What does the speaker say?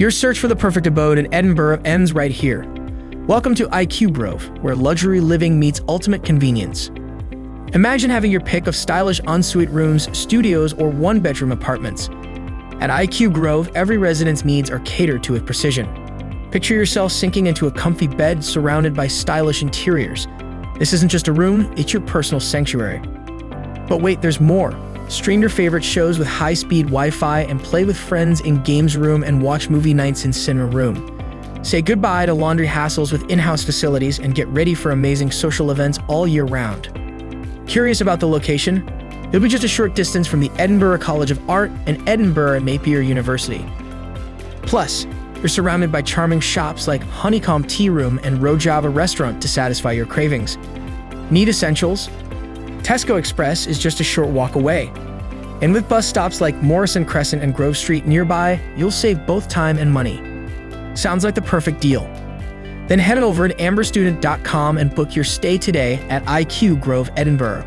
Your search for the perfect abode in Edinburgh ends right here. Welcome to IQ Grove, where luxury living meets ultimate convenience. Imagine having your pick of stylish ensuite rooms, studios, or one-bedroom apartments. At IQ Grove, every resident's needs are catered to with precision. Picture yourself sinking into a comfy bed surrounded by stylish interiors. This isn't just a room, it's your personal sanctuary. But wait, there's more. Stream your favorite shows with high-speed Wi-Fi and play with friends in games room and watch movie nights in cinema room. Say goodbye to laundry hassles with in-house facilities and get ready for amazing social events all year round. Curious about the location? You'll be just a short distance from the Edinburgh College of Art and Edinburgh and Napier University. Plus, you're surrounded by charming shops like Honeycomb Tea Room and Rojava Restaurant to satisfy your cravings. Need essentials? Tesco Express is just a short walk away. And with bus stops like Morrison Crescent and Grove Street nearby, you'll save both time and money. Sounds like the perfect deal. Then head over to amberstudent.com and book your stay today at IQ Grove Edinburgh.